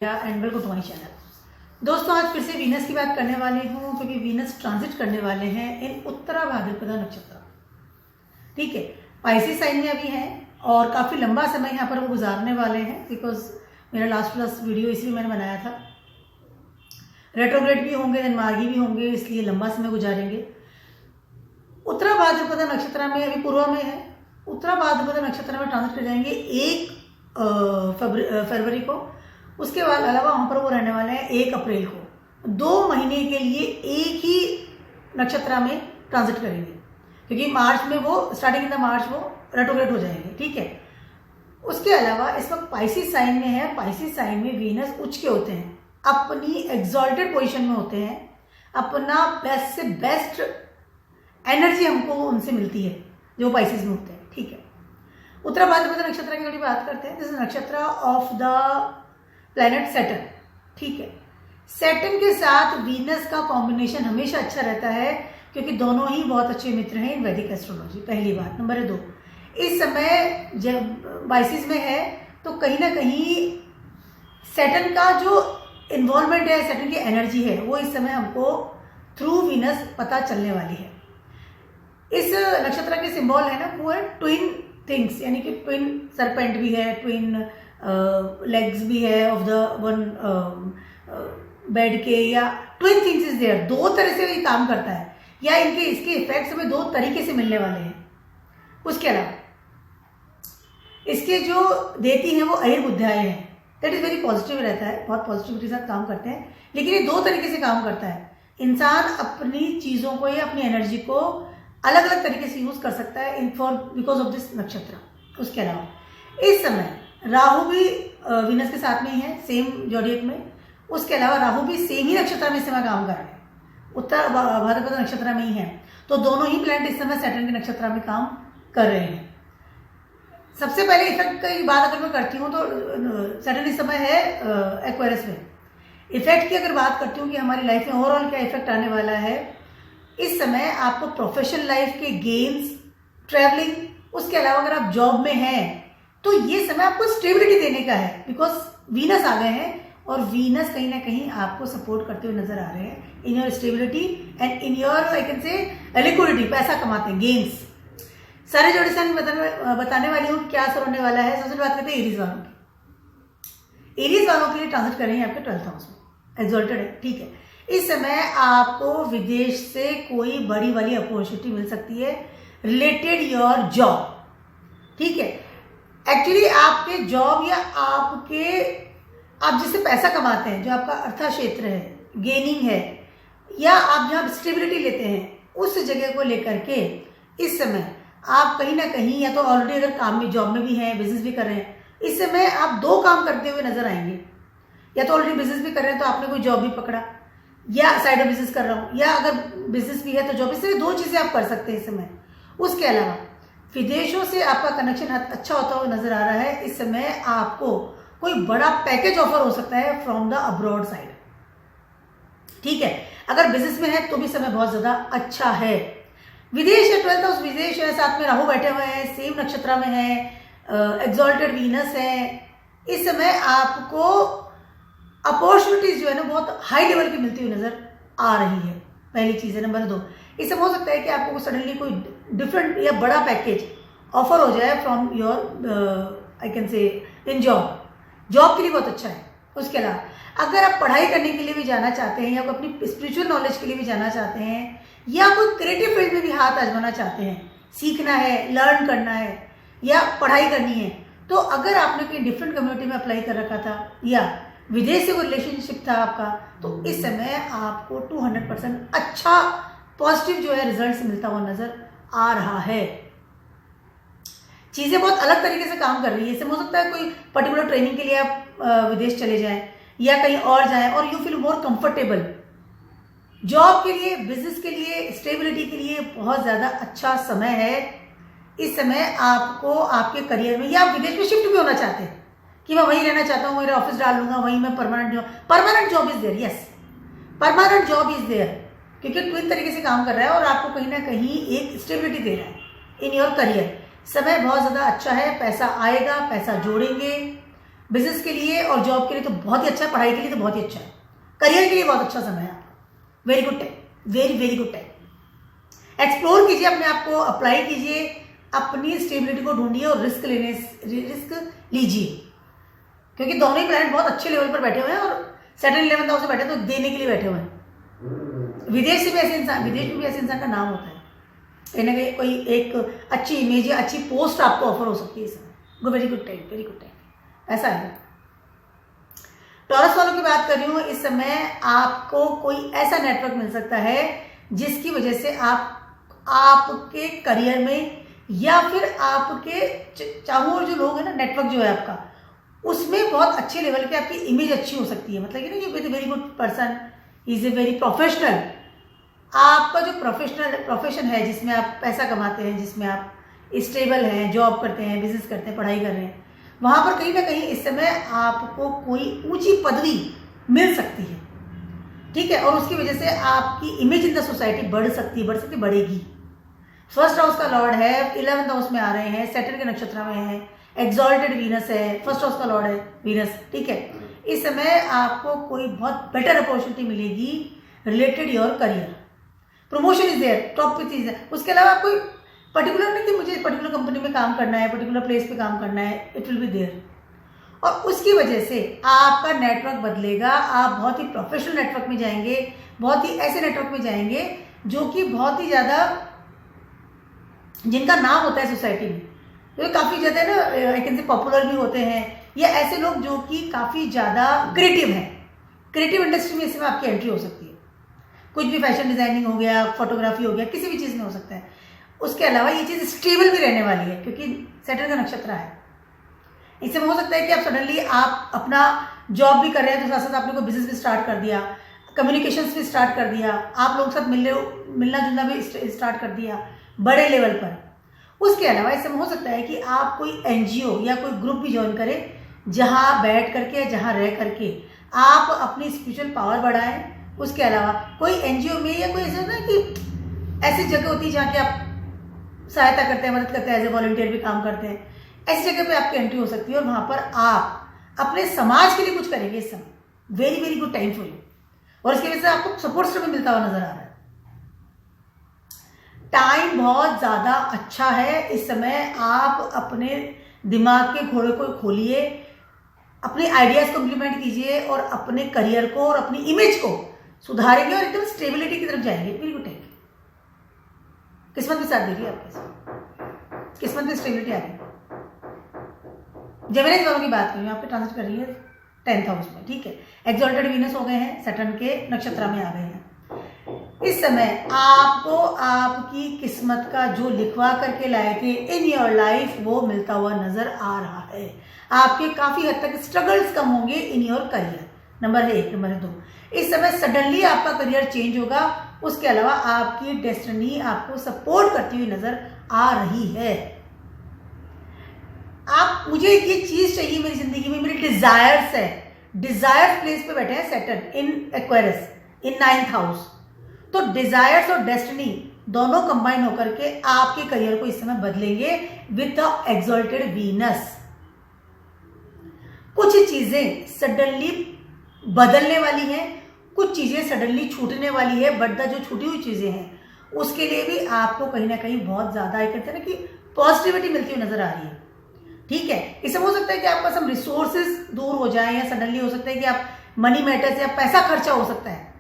And welcome to my channel. दोस्तों आज फिर से वीनस की बात करने वाली हूँ क्योंकि वीनस ट्रांजिट करने वाले हैं इन उत्तरा भाद्रपदा नक्षत्र। ठीक है, पाइसेस साइन में अभी हैं और काफ़ी लंबा समय यहाँ पर वो गुजारने वाले हैं बिकॉज मेरा लास्ट वीडियो इसलिए मैंने बनाया था। रेट्रोग्रेड भी होंगे, देन मार्गी भी होंगे, इसलिए लंबा समय गुजारेंगे। उत्तरा भाद्रपदा नक्षत्र में अभी पूर्व में है, उत्तरा भाद्रपदा नक्षत्र में ट्रांजिट कर जाएंगे 1 फरवरी को। उसके बाद अलावा वहाँ पर वो रहने वाले हैं 1 अप्रैल को। 2 महीने के लिए एक ही नक्षत्र में ट्रांजिट करेंगे क्योंकि मार्च में वो स्टार्टिंग इन द मार्च वो रेट्रोग्रेड हो जाएंगे। ठीक है, उसके अलावा इस वक्त पाइसेस साइन में है। पाइसेस साइन में वीनस उच्च के होते हैं, अपनी एग्जॉल्टेड पोजीशन में होते हैं, अपना बेस्ट से बेस्ट एनर्जी हमको उनसे मिलती है जो पाइसेस में होते हैं। ठीक है, उत्तरा भाद्रपदा नक्षत्र की थोड़ी बात करते हैं। दिस नक्षत्र ऑफ द प्लैनेट सैटर्न। ठीक है, सैटर्न के साथ वीनस का कॉम्बिनेशन हमेशा अच्छा रहता है क्योंकि दोनों ही बहुत अच्छे मित्र हैं इन वैदिक एस्ट्रोलॉजी। पहली बात। नंबर 2, इस समय जब बाइसिस में है तो कहीं ना कहीं सैटर्न का जो इन्वॉल्वमेंट है, सैटर्न की एनर्जी है, वो इस समय हमको थ्रू वीनस पता चलने वाली है। इस नक्षत्र के सिंबल है ना, वो है ट्विन थिंग्स, यानी कि ट्विन सरपेंट भी है, ट्विन लेग्स भी है ऑफ द वन बेड के, या ट्विन थिंग्स इज देयर। 2 तरह से ये काम करता है या इनके इसके इफेक्ट्स हमें 2 तरीके से मिलने वाले हैं। उसके अलावा इसके जो देती हैं वो अहिर्बुद्धाएं हैं, दैट इज वेरी पॉजिटिव रहता है, बहुत पॉजिटिविटी के साथ काम करते हैं। लेकिन ये 2 तरीके से काम करता है। इंसान अपनी चीज़ों को या अपनी एनर्जी को अलग अलग तरीके से यूज कर सकता है फॉर बिकॉज ऑफ दिस नक्षत्र। उसके अलावा इस समय राहु भी वीनस के साथ में ही है, सेम जोडियक में। उसके अलावा राहु भी सेम ही नक्षत्र में इस समय काम कर रहे हैं, उत्तर भाद्रपद नक्षत्र में ही है। तो दोनों ही प्लैनेट इस समय सैटर्न के नक्षत्र में काम कर रहे हैं। सबसे पहले इफेक्ट की बात अगर मैं करती हूँ तो सैटर्न इस समय है एक्वेरियस में। इफेक्ट की अगर बात करती हूँ कि हमारी लाइफ में ओवरऑल क्या इफेक्ट आने वाला है, इस समय आपको प्रोफेशनल लाइफ के गेन्स, ट्रैवलिंग, उसके अलावा अगर आप जॉब में हैं तो ये समय आपको स्टेबिलिटी देने का है बिकॉज वीनस आ गए हैं और वीनस कहीं ना कहीं आपको सपोर्ट करते हुए नजर आ रहे हैं in your stability and in your I can say liquidity. पैसा कमाते हैं, गेन्स। सारे जोड़िसान बताने वाली हूँ क्या असर होने वाला है। सबसे बात करते हैं एरीज वालों की। एरीज वालों के लिए ट्रांजिट करेंगे आपके 12th हाउस में, एक्सॉल्टेड है। ठीक है, इस समय आपको विदेश से कोई बड़ी वाली अपॉर्चुनिटी मिल सकती है रिलेटेड योर जॉब। ठीक है, एक्चुअली आपके जॉब या आप जिससे पैसा कमाते हैं, जो आपका अर्था क्षेत्र है, गेनिंग है, या आप जहाँ स्टेबिलिटी लेते हैं, उस जगह को लेकर के इस समय आप कहीं ना कहीं या तो ऑलरेडी अगर काम में, जॉब में भी हैं, बिजनेस भी कर रहे हैं, इस समय आप 2 काम करते हुए नजर आएंगे। या तो ऑलरेडी बिजनेस भी कर रहे हैं तो आपने कोई जॉब भी पकड़ा, या साइड बिजनेस कर रहा हूँ, या अगर बिजनेस भी है तो जॉब। इससे 2 चीजें आप कर सकते हैं इस समय। उसके अलावा विदेशों से आपका कनेक्शन अच्छा होता हुआ नजर आ रहा है। इस समय आपको कोई बड़ा पैकेज ऑफर हो सकता है फ्रॉम द अब्रॉड साइड। ठीक है, अगर बिजनेस में है तो भी समय बहुत ज्यादा अच्छा है। विदेश है, 12th हाउस विदेश है, साथ में राहु बैठे हुए हैं, सेम नक्षत्र में है, एक्सॉल्टेड वीनस है। इस समय आपको अपॉर्चुनिटीज जो है ना बहुत हाई लेवल की मिलती हुई नजर आ रही है। पहली चीज है। नंबर 2, इससे हो सकता है कि आपको सडनली कोई डिफरेंट या बड़ा पैकेज ऑफर हो जाए from your I can say in job के लिए बहुत अच्छा है। उसके अलावा अगर आप पढ़ाई करने के लिए भी जाना चाहते हैं, या कोई अपनी स्पिरिचुअल नॉलेज के लिए भी जाना चाहते हैं, या कोई क्रिएटिव फील्ड में भी हाथ आजमाना चाहते हैं, सीखना है, लर्न करना है, या पढ़ाई करनी है, तो अगर आपने कहीं डिफरेंट कम्युनिटी में अप्लाई कर रखा था या विदेश से कोई रिलेशनशिप था आपका, तो इस समय आपको 200% अच्छा पॉजिटिव जो है रिजल्ट मिलता हुआ नजर आ रहा है। चीजें बहुत अलग तरीके से काम कर रही है। इससे हो सकता है कोई पर्टिकुलर ट्रेनिंग के लिए आप विदेश चले जाएं या कहीं और जाएं और you feel more comfortable. Job के लिए, बिजनेस के लिए, स्टेबिलिटी के लिए बहुत ज्यादा अच्छा समय है। इस समय आपको आपके करियर में, या आप विदेश में शिफ्ट भी होना चाहते हैं कि मैं वहीं रहना चाहता हूँ, मेरा ऑफिस डाल लूंगा, वहीं मैं permanent job is there. Yes, permanent job is there क्योंकि ट्विन तरीके से काम कर रहा है और आपको कहीं ना कहीं एक स्टेबिलिटी दे रहा है इन योर करियर। समय बहुत ज्यादा अच्छा है, पैसा आएगा, पैसा जोड़ेंगे, बिजनेस के लिए और जॉब के लिए तो बहुत ही अच्छा है, पढ़ाई के लिए तो बहुत ही अच्छा है, करियर के लिए बहुत अच्छा समय है आपका। Very good time, very very good time. Explore कीजिए अपने आप को, अप्लाई कीजिए, अपनी स्टेबिलिटी को ढूंढिए और रिस्क लीजिए, क्योंकि दोनों ही प्लैनेट बहुत अच्छे लेवल पर बैठे हुए हैं और सैटर्न 11th हाउस से बैठे तो देने के लिए बैठे हुए हैं। विदेश से भी ऐसे इंसान, विदेश में भी ऐसे इंसान का नाम होता है, कहीं ना कहीं कोई एक अच्छी इमेज या अच्छी पोस्ट आपको ऑफर हो सकती है इस समय। Very good time, very good time, ऐसा है। टॉरस वालों की बात कर रही हूँ, इस समय आपको कोई ऐसा नेटवर्क मिल सकता है जिसकी वजह से आपके करियर में या फिर आपके चाहूँ और जो लोग हैं ना, नेटवर्क जो है आपका, उसमें बहुत अच्छे लेवल की आपकी इमेज अच्छी हो सकती है। मतलब कि ना, ये with very good person, is a very professional. आपका जो प्रोफेशन है जिसमें आप पैसा कमाते हैं, जिसमें आप स्टेबल हैं, जॉब करते हैं, बिजनेस करते हैं, पढ़ाई कर रहे हैं, वहाँ पर कहीं ना कहीं इस समय आपको कोई ऊंची पदवी मिल सकती है, ठीक है, और उसकी वजह से आपकी इमेज इन द सोसाइटी बढ़ सकती बढ़ेगी। फर्स्ट हाउस का लॉर्ड है, 11th हाउस में आ रहे हैं, सैटर्न के नक्षत्र में है, एक्सॉल्टेड वीनस है, फर्स्ट हाउस का लॉर्ड है वीनस, ठीक है। इस समय आपको कोई बहुत बेटर अपॉर्चुनिटी मिलेगी related your career, promotion is there, top पे चीज है। उसके अलावा कोई पर्टिकुलर नहीं कि मुझे पर्टिकुलर कंपनी में काम करना है, पर्टिकुलर प्लेस पे काम करना है, इट विल बी देयर, और उसकी वजह से आपका नेटवर्क बदलेगा। आप बहुत ही प्रोफेशनल नेटवर्क में जाएंगे, बहुत ही ऐसे नेटवर्क में जाएंगे जो कि बहुत ही ज़्यादा, जिनका नाम होता है सोसाइटी में, तो काफ़ी ज़्यादा ना आई कैन से पॉपुलर भी होते हैं, या ऐसे लोग जो कि काफ़ी ज़्यादा क्रिएटिव हैं। क्रिएटिव इंडस्ट्री में इसमें आपकी एंट्री हो सकती है, कुछ भी फैशन डिजाइनिंग हो गया, फोटोग्राफी हो गया, किसी भी चीज़ में हो सकता है। उसके अलावा ये चीज़ स्टेबल भी रहने वाली है, क्योंकि सैटर्न का नक्षत्र है। इसमें हो सकता है कि आप सडनली आप अपना जॉब भी कर रहे हैं तो साथ साथ आपने कोई बिजनेस भी स्टार्ट कर दिया, कम्युनिकेशंस भी स्टार्ट कर दिया, आप लोगों के साथ मिलना जुलना भी स्टार्ट कर दिया बड़े लेवल पर। उसके अलावा इसमें हो सकता है कि आप कोई एनजीओ या कोई ग्रुप भी ज्वाइन करें, जहाँ बैठ करके, जहाँ रह करके आप अपनी स्पिरिचुअल पावर बढ़ाएं। उसके अलावा कोई एनजीओ में या कोई ऐसा होता है कि ऐसी जगह होती है जहाँ की आप सहायता करते हैं, मदद करते हैं, एज ए वॉलंटियर भी काम करते हैं, ऐसी जगह पे आपकी एंट्री हो सकती है और वहाँ पर आप अपने समाज के लिए कुछ करेंगे इस समय। Very very good time for you, और इसकी वजह से आपको सपोर्ट सिस्टम भी मिलता हुआ नजर आ रहा है। टाइम बहुत ज़्यादा अच्छा है इस समय। आप अपने दिमाग के घोड़े को खोलिए, अपने आइडियाज़ को इम्प्लीमेंट कीजिए और अपने करियर को और अपनी इमेज को सुधारेंगे और एकदम स्टेबिलिटी की तरफ जाएंगे। वेरी गुड टाइम, किस्मत भी साथ दे रही है आपके साथ, किस्मत में स्टेबिलिटी आ रही है। जेमिनी वालों की बात करूँ, यहाँ पे ट्रांजिट कर रही है 10th हाउस में, ठीक है। एक्सॉल्टेड वीनस हो गए हैं, सैटर्न के नक्षत्र में आ गए हैं। इस समय आपको आपकी किस्मत का जो लिखवा करके लाए थे इन योर लाइफ, वो मिलता हुआ नजर आ रहा है। आपके काफी हद तक स्ट्रगल्स कम होंगे in your career, number 1। Number 2, इस समय सडनली आपका करियर चेंज होगा। उसके अलावा आपकी डेस्टिनी आपको सपोर्ट करती हुई नजर आ रही है। आप, मुझे ये चीज चाहिए मेरी जिंदगी में, मेरी डिजायर्स है। डिजायर्स प्लेस पे बैठे हैं सैटर्न इन एक्वेरियस इन 9th हाउस, तो डिजायर्स और डेस्टिनी दोनों कंबाइन होकर के आपके करियर को इस समय बदलेंगे विद द एक्सॉल्टेड वीनस। कुछ चीजें सडनली बदलने वाली हैं, कुछ चीजें सडनली छूटने वाली है, बट द जो छूटी हुई चीजें हैं उसके लिए भी आपको कहीं ना कहीं बहुत ज्यादा कहते हैं ना कि पॉजिटिविटी मिलती हुई नजर आ रही है, ठीक है। इसमें हो सकता है कि आपका सब रिसोर्सेज दूर हो जाए, या सडनली हो सकता है कि आप मनी मैटर्स या पैसा खर्चा हो सकता है,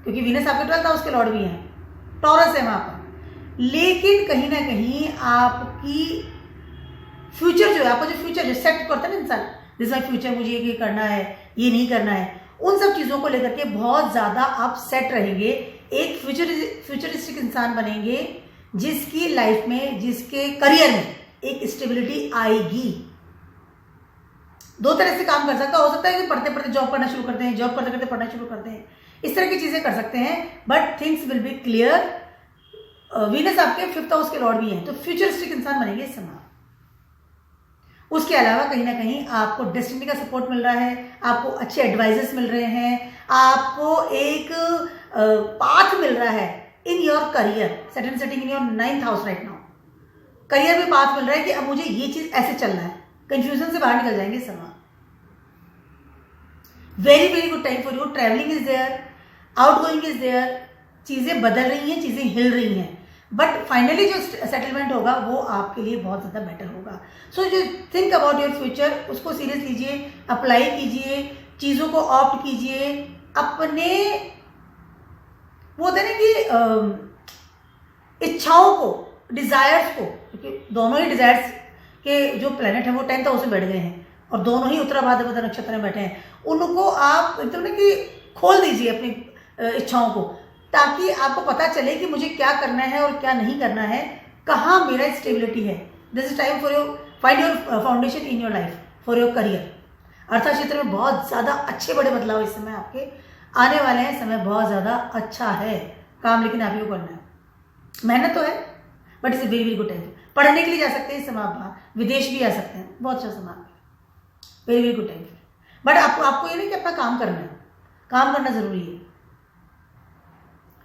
क्योंकि वीनस आपके 12th हाउस के लॉर्ड भी हैं, टॉरस है वहां पर। लेकिन कहीं ना कहीं आपकी फ्यूचर जो है, आपका जो फ्यूचर जो सेट करता है ना इंसान, जैसे फ्यूचर मुझे ये करना है, ये नहीं करना है, उन सब चीज़ों को लेकर के बहुत ज़्यादा आप सेट रहेंगे। एक फ्यूचरिस्टिक इंसान बनेंगे जिसकी लाइफ में, जिसके करियर में एक स्टेबिलिटी आएगी। दो तरह से काम कर सकता हो सकता है कि पढ़ते पढ़ते जॉब करना शुरू करते हैं, जॉब करते करते पढ़ना शुरू करते हैं, इस तरह की चीज़ें कर सकते हैं, but things will be clear. Venus आपके 5th हाउस के लॉर्ड भी हैं, तो फ्यूचरिस्टिक इंसान बनेंगे इस समय। उसके अलावा कहीं ना कहीं आपको डेस्टिनी का सपोर्ट मिल रहा है, आपको अच्छे एडवाइजर्स मिल रहे हैं, आपको एक पाथ मिल रहा है in your career. Saturn setting in your 9th house right now, career में पाथ मिल रहा है कि अब मुझे ये चीज़ ऐसे चलना है, कंफ्यूजन से बाहर निकल जाएंगे इस समय। Very very good time for you. Travelling is there, out going is there, चीज़ें बदल रही हैं, चीज़ें हिल रही हैं, बट फाइनली जो सेटलमेंट होगा वो आपके लिए बहुत ज़्यादा बेटर होगा। सो जो थिंक अबाउट योर फ्यूचर, उसको सीरियस लीजिए, अप्लाई कीजिए, चीज़ों को ऑप्ट कीजिए, अपने वो होता है ना कि इच्छाओं को, डिज़ायर्स को, क्योंकि दोनों ही डिज़ायर्स के जो प्लेनेट हैं वो 10th हाउस में बैठ गए हैं और दोनों ही उत्तरा भाद्रपद नक्षत्र में बैठे हैं, उनको आप एकदम ना कि खोल दीजिए अपनी इच्छाओं को, ताकि आपको पता चले कि मुझे क्या करना है और क्या नहीं करना है, कहाँ मेरा स्टेबिलिटी है। This is time for your find your foundation in your life, for your career. अर्थ क्षेत्र में बहुत ज़्यादा अच्छे बड़े बदलाव इस समय आपके आने वाले हैं। समय बहुत ज़्यादा अच्छा है, काम लेकिन आप ही को करना है, मेहनत तो है, but it's a very very good time. पढ़ने के लिए जा सकते हैं इस समय, आप बाहर विदेश भी आ सकते हैं, बहुत अच्छा समय आपके, very very good time. But आपको ये नहीं कि अपना काम करना है, काम करना जरूरी है।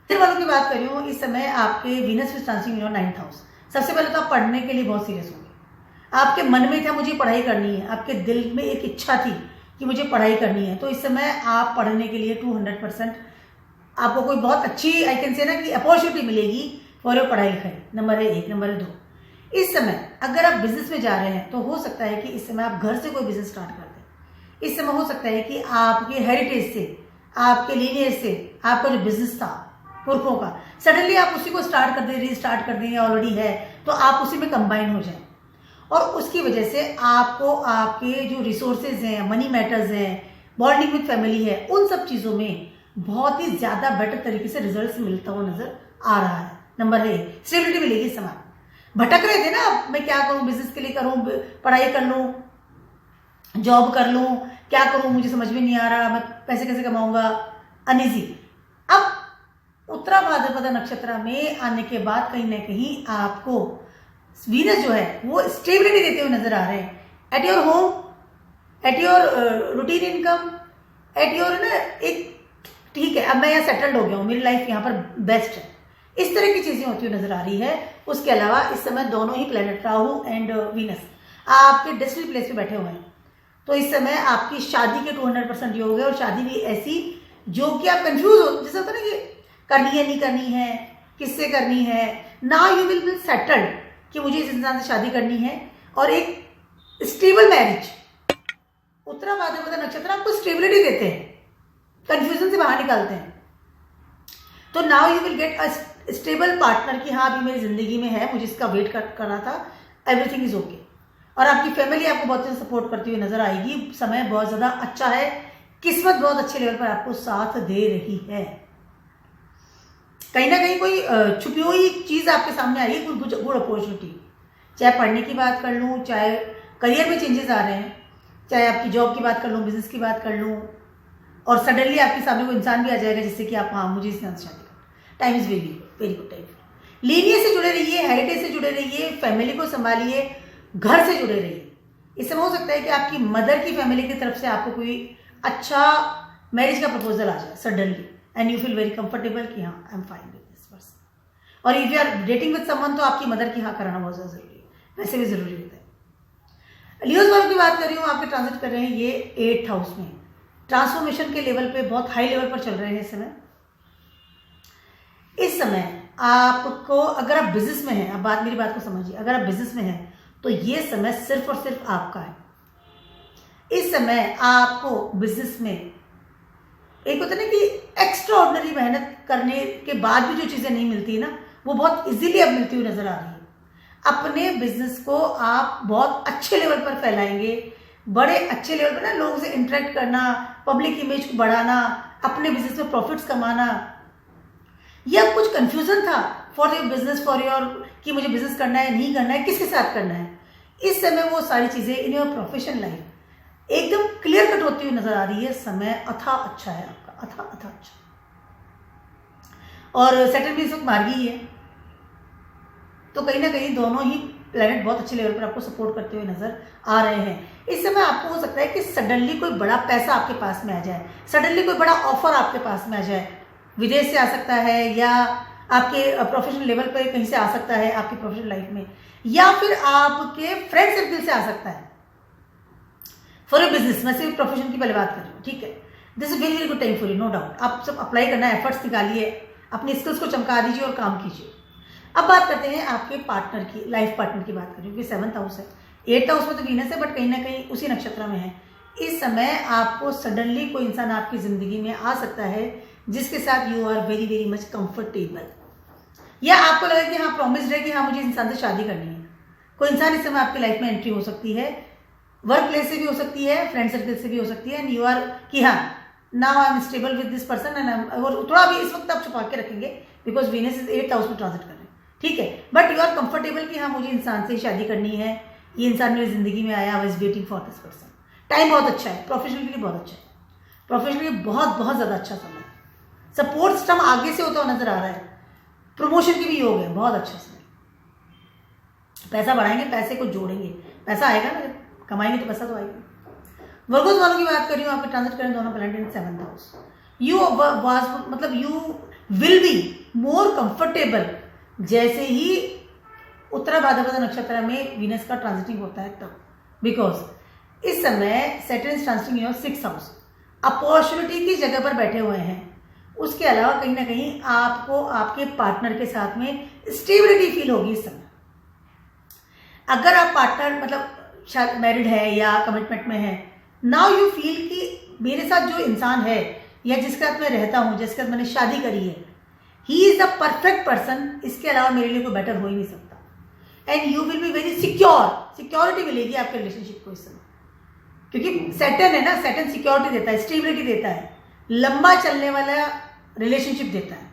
वालों की बात कर रही हूँ, इस समय आपके वीनस विज ट्रांसिटिंग इन 9th हाउस। सबसे पहले तो आप पढ़ने के लिए बहुत सीरियस होंगे, आपके मन में था मुझे पढ़ाई करनी है, आपके दिल में एक इच्छा थी कि मुझे पढ़ाई करनी है, तो इस समय आप पढ़ने के लिए 200% आपको कोई बहुत अच्छी आई कैन से ना कि अपॉर्चुनिटी मिलेगी फॉर योर पढ़ाई लिखाई। नंबर 1, नंबर 2, इस समय अगर आप बिजनेस में जा रहे हैं तो हो सकता है कि इस समय आप घर से कोई बिजनेस स्टार्ट कर दें। इस समय हो सकता है कि आपके हेरिटेज से, आपके लीनियज से, आपका जो बिजनेस था पुरखों का, सडनली आप उसी को स्टार्ट कर दें, रीस्टार्ट कर दें, ऑलरेडी है तो आप उसी में कंबाइन हो जाएं, और उसकी वजह से आपको आपके जो रिसोर्सेज हैं, मनी मैटर्स हैं, बॉन्डिंग विद फैमिली है, उन सब चीज़ों में बहुत ही ज़्यादा बेटर तरीके से रिजल्ट्स मिलता हुआ नजर आ रहा है। नंबर 1, स्टेबिलिटी मिलेगी इस समय। भटक रहे थे ना, मैं क्या करूं, बिजनेस के लिए करूं, पढ़ाई कर लूं, जॉब कर लूं, क्या करूं, मुझे समझ में नहीं आ रहा, मैं पैसे कैसे कमाऊंगा, अनइजी। अब उत्तरा भाद्रपद नक्षत्र में आने के बाद कहीं ना कहीं आपको वीनस जो है वो स्टेबिलिटी देते हुए नजर आ रहे हैं, at your home, at your routine income, at your ना एक ठीक है अब मैं यहाँ सेटल्ड हो गया हूँ, मेरी लाइफ यहाँ पर बेस्ट है, इस तरह की चीजें होती हुई नजर आ रही है। उसके अलावा इस समय दोनों ही प्लेनेट राहु एंड वीनस आपके डेस्टिनी प्लेस पे बैठे हुए हैं, तो इस समय आपकी शादी के 200% योग है, और शादी भी ऐसी जो कि आप कंफ्यूज हो, जैसे होता है ना कि करनी है नहीं करनी है, किससे करनी है, now you will be settled कि मुझे इस इंसान से शादी करनी है, और एक स्टेबल मैरिज। उत्तरा भाद्रपद नक्षत्र आपको स्टेबिलिटी देते हैं, कंफ्यूजन से बाहर निकालते हैं, तो now you will get a stable partner कि हाँ अभी मेरी जिंदगी में है, मुझे इसका वेट कर रहा था, एवरीथिंग इज ओके। और आपकी फैमिली आपको बहुत ज़्यादा सपोर्ट करती हुई नजर आएगी, समय बहुत ज़्यादा अच्छा है, किस्मत बहुत अच्छे लेवल पर आपको साथ दे रही है। कहीं ना कहीं कोई छुपी हुई चीज़ आपके सामने आई है, कोई गुड अपॉर्चुनिटी, चाहे पढ़ने की बात कर लूँ, चाहे करियर में चेंजेस आ रहे हैं, चाहे आपकी जॉब की बात कर लूँ, बिजनेस की बात कर लूँ, और सडनली आपके सामने कोई इंसान भी आ जाएगा जिससे कि आप हाँ मुझे इसके साथ शादी करना। Time is very very good time. Lineage से जुड़े रहिए, हेरिटेज से जुड़े रहिए, फैमिली को संभालिए, घर से जुड़े रहिए। इस समय हो सकता है कि आपकी मदर की फैमिली की तरफ से आपको कोई अच्छा मैरिज का प्रपोजल आ जाए suddenly, and you feel very comfortable कि हाँ I am fine with this person. और if you are dating with someone तो आपकी मदर की हाँ कराना बहुत ज़्यादा जरूरी है, वैसे भी जरूरी होता है। लियोज वालों की बात कर रही हूँ, आपके ट्रांजिट कर रहे हैं ये 8th हाउस में, ट्रांसफॉर्मेशन के लेवल पे बहुत हाई लेवल पर चल रहे हैं इस समय। इस समय आपको अगर आप बिजनेस में हैं, आप मेरी बात को समझिए, अगर आप बिजनेस में हैं तो ये समय सिर्फ और सिर्फ आपका है। इस समय आपको बिजनेस में एक होता है ना कि एक्स्ट्रा ऑर्डिनरी मेहनत करने के बाद भी जो चीजें नहीं मिलती है ना, वो बहुत इजीली अब मिलती हुई नजर आ रही है। अपने बिजनेस को आप बहुत अच्छे लेवल पर फैलाएंगे, बड़े अच्छे लेवल पर ना लोगों से इंटरेक्ट करना, पब्लिक इमेज को बढ़ाना, अपने बिजनेस में प्रॉफिट्स कमाना, या कुछ कंफ्यूजन था for your business, for your कि मुझे बिजनेस करना है नहीं करना है, किसके साथ करना है, इस समय वो सारी चीजें इन योर प्रोफेशनल लाइफ एकदम क्लियर कट होती हुई नजर आ रही है। समय अथा अच्छा है आपका, अथा अथा अच्छा, और सेटल भी इस वक्त मार्गी ही है, तो कहीं ना कहीं दोनों ही प्लेनेट बहुत अच्छे लेवल पर आपको सपोर्ट करते हुए नजर आ रहे हैं। इस समय आपको हो सकता है कि सडनली कोई बड़ा पैसा आपके पास में आ जाए, सडनली कोई बड़ा ऑफर आपके पास में आ जाए, विदेश से आ सकता है, या आपके प्रोफेशनल लेवल पर कहीं से आ सकता है आपकी प्रोफेशनल लाइफ में, या फिर आपके फ्रेंड सर्कल से आ सकता है फॉर ए बिजनेस। मैं सिर्फ प्रोफेशन की पहले बात कर रही हूँ, ठीक है। This is very very good time for you, no doubt. आप सब अप्लाई करना, एफर्ट्स निकालिए, अपनी स्किल्स को चमका दीजिए और काम कीजिए। अब बात करते हैं आपके पार्टनर की, लाइफ पार्टनर की बात करें, क्योंकि 7th हाउस है, 8th हाउस में तो वीनस है, बट कहीं ना कहीं उसी नक्षत्र में है। इस समय आपको सडनली कोई इंसान आपकी जिंदगी में आ सकता है जिसके साथ you are very very much comfortable, या आपको लगे कि हाँ प्रॉमिस्ड है कि हाँ मुझे इंसान से शादी करनी है। कोई इंसान इस समय आपकी लाइफ में एंट्री हो सकती है, वर्क प्लेस से भी हो सकती है, फ्रेंड सर्कल से भी हो सकती है, एंड यू आर कि हाँ now I am stable with this person, and और थोड़ा भी इस वक्त आप छुपा के रखेंगे because Venus is 8th house में ट्रांजिट कर रहे हैं, ठीक है, बट यू आर कंफर्टेबल कि हाँ मुझे इंसान से शादी करनी है, ये इंसान मेरी जिंदगी में आया, I was waiting for this person. Time बहुत अच्छा है, प्रोफेशनल के लिए बहुत अच्छा है, प्रोफेशनल के लिए बहुत बहुत ज़्यादा अच्छा समय, सपोर्ट सिस्टम आगे से होता हुआ नजर आ रहा है, प्रमोशन की भी योग है, बहुत अच्छा समय, पैसा बढ़ाएंगे, पैसे को जोड़ेंगे, पैसा आएगा ना, कमाएंगे तो पैसा तो आएगा। वर्गोस वालों की बात कर रही हूँ, आपके ट्रांजिट करें दोनों planet in 7th house, you was मतलब you will be more comfortable जैसे ही उत्तरा भाद्रपद नक्षत्र में वीनस का ट्रांजिटिंग होता है तब, बिकॉज इस समय Saturn is transiting your 6th house, opportunity की जगह पर बैठे हुए हैं। उसके अलावा कहीं ना कहीं आपको आपके पार्टनर के साथ में स्टेबिलिटी फील होगी इस समय। अगर आप पार्टनर मतलब शायद मैरिड है या कमिटमेंट में है, नाउ यू फील कि मेरे साथ जो इंसान है या जिसके साथ मैं रहता हूँ, जिसके साथ मैंने शादी करी है, he is the perfect person, इसके अलावा मेरे लिए कोई बेटर हो ही नहीं सकता, and you will be very secure, security मिलेगी आपके रिलेशनशिप को इस समय, क्योंकि सैटर्न है ना, सैटर्न सिक्योरिटी देता है, स्टेबिलिटी देता है, लंबा चलने वाला रिलेशनशिप देता है।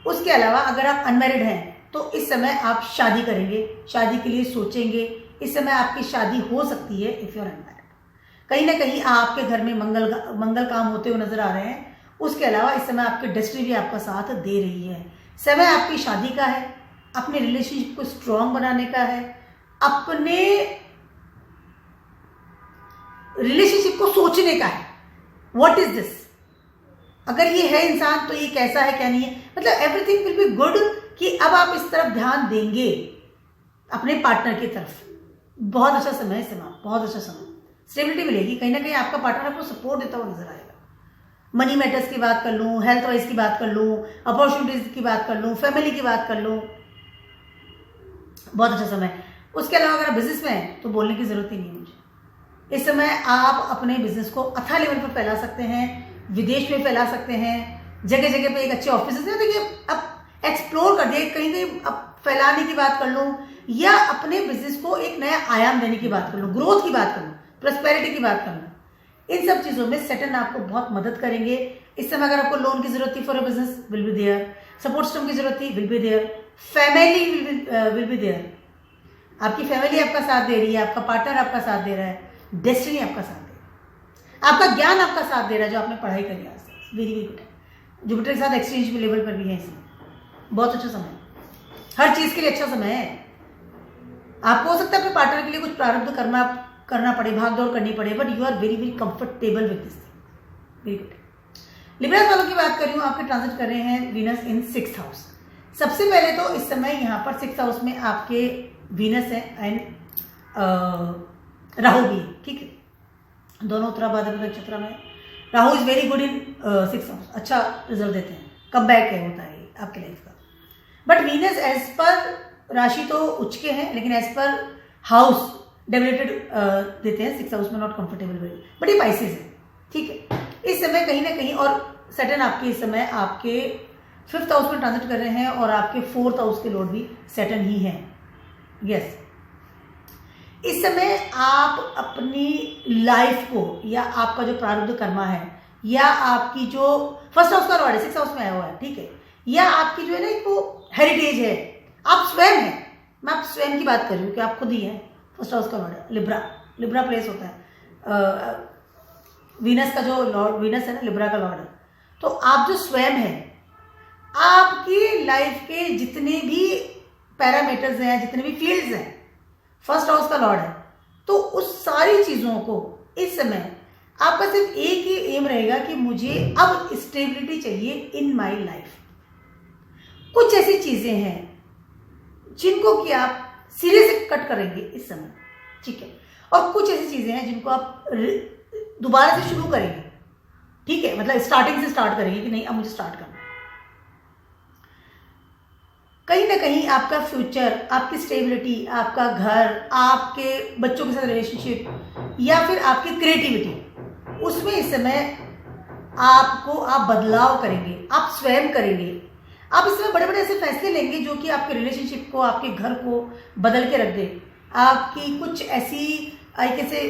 उसके अलावा अगर आप अनमैरिड हैं तो इस समय आप शादी करेंगे, शादी के लिए सोचेंगे, इस समय आपकी शादी हो सकती है इफ यू आर अनमैरिड। कहीं ना कहीं आपके घर में मंगल काम होते हुए नजर आ रहे हैं। उसके अलावा इस समय आपकी डेस्टिनी भी आपका साथ दे रही है। समय आपकी शादी का है, अपने रिलेशनशिप को स्ट्रॉन्ग बनाने का है, अपने रिलेशनशिप को सोचने का है, व्हाट इज दिस, अगर ये है इंसान तो ये कैसा है क्या नहीं है, मतलब एवरीथिंग विल बी गुड, कि अब आप इस तरफ ध्यान देंगे अपने पार्टनर की तरफ। बहुत अच्छा समय है समय, बहुत अच्छा समय, स्टेबिलिटी मिलेगी, कहीं ना कहीं आपका पार्टनर आपको सपोर्ट देता हुआ नजर आएगा। मनी मैटर्स की बात कर लूँ, हेल्थ वाइज की बात कर लूँ, अपॉर्चुनिटीज की बात कर लूँ, फैमिली की बात कर लूँ, बहुत अच्छा समय। उसके अलावा अगर आप बिजनेस में हैं तो बोलने की जरूरत ही नहीं है मुझे। इस समय आप अपने बिजनेस को अथाह लेवल पर फैला सकते हैं, विदेश में फैला सकते हैं, जगह जगह पे एक अच्छे ऑफिस में देखिए अब एक्सप्लोर कर दिए, कहीं कहीं अब फैलाने की बात कर लूँ या अपने बिजनेस को एक नया आयाम देने की बात कर लूँ, ग्रोथ की बात कर लूँ, प्रॉस्पेरिटी की बात कर लूँ, इन सब चीज़ों में सैटर्न आपको बहुत मदद करेंगे। इस समय अगर आपको लोन की जरूरत थी for a business, will be there, support system की जरूरत थी, will be there, family will be there, आपकी फैमिली आपका साथ दे रही है, आपका पार्टनर आपका साथ दे रहा है, डेस्टिनी आपका साथ दे रहा है, आपका ज्ञान आपका साथ दे रहा है जो आपने पढ़ाई करी आज तक, वेरी वेरी गुड है। जुपिटर के साथ एक्सचेंज लेवल पर भी है इसमें, बहुत अच्छा समय, हर चीज़ के लिए अच्छा समय है। आपको हो सकता है अपने पार्टनर के लिए कुछ प्रारब्ध करना पड़े, भाग दौड़ करनी पड़े, but you are very very comfortable with this, very good. Libra वालों की बात कर रही हूँ, आपके ट्रांजिट कर रहे हैं वीनस इन 6th हाउस। सबसे पहले तो इस समय यहाँ पर 6th हाउस में आपके वीनस है एंड राहु भी है, ठीक है, दोनों उत्तरा भाद्रपद नक्षत्र में। Rahu is very good in 6th house, अच्छा रिजल्ट देते हैं, कम बैक है होता है आपके लाइफ का। बट वीनस एज पर राशि तो उच्च के हैं, लेकिन एज पर हाउस डेबिलेटेड देते हैं 6th हाउस में, नॉट कंफर्टेबल वेरी, बट ये पाइसेस है, ठीक है। इस समय कहीं ना कहीं, और सैटर्न आपके इस समय आपके 5th हाउस में ट्रांजिट कर रहे हैं और आपके 4th हाउस के लॉर्ड भी सैटर्न ही हैं, यस। इस समय आप अपनी लाइफ को या आपका जो प्रारब्ध कर्मा है या आपकी जो 1st हाउस का लॉर्ड है 6th हाउस में आया हुआ है, ठीक है, या आपकी जो है ना एक वो हेरिटेज है, आप स्वयं हैं, मैं आप स्वयं की बात कर रही हूँ कि आप खुद ही हैं। 1st हाउस का लॉर्ड है लिब्रा प्लेस होता है, वीनस का जो लॉर्ड वीनस है ना, लिब्रा का लॉर्ड है। तो आप जो स्वयं हैं, आपकी लाइफ के जितने भी पैरामीटर्स हैं, जितने भी फील्ड्स हैं, 1st हाउस का लॉर्ड है, तो उस सारी चीज़ों को इस समय आपका सिर्फ एक ही एम रहेगा कि मुझे अब स्टेबिलिटी चाहिए इन माई लाइफ। कुछ ऐसी चीज़ें हैं जिनको कि आप सिरे से कट करेंगे इस समय, ठीक है, और कुछ ऐसी चीज़ें हैं जिनको आप दोबारा से शुरू करेंगे, ठीक है, मतलब स्टार्टिंग से स्टार्ट करेंगे कि नहीं अब मुझे स्टार्ट करना है। कहीं ना कहीं आपका फ्यूचर, आपकी स्टेबिलिटी, आपका घर, आपके बच्चों के साथ रिलेशनशिप या फिर आपकी क्रिएटिविटी, उसमें इस समय आप बदलाव करेंगे, आप स्वयं करेंगे। आप इस समय बड़े बड़े ऐसे फैसले लेंगे जो कि आपके रिलेशनशिप को, आपके घर को बदल के रख दे। आपकी कुछ ऐसी कैसे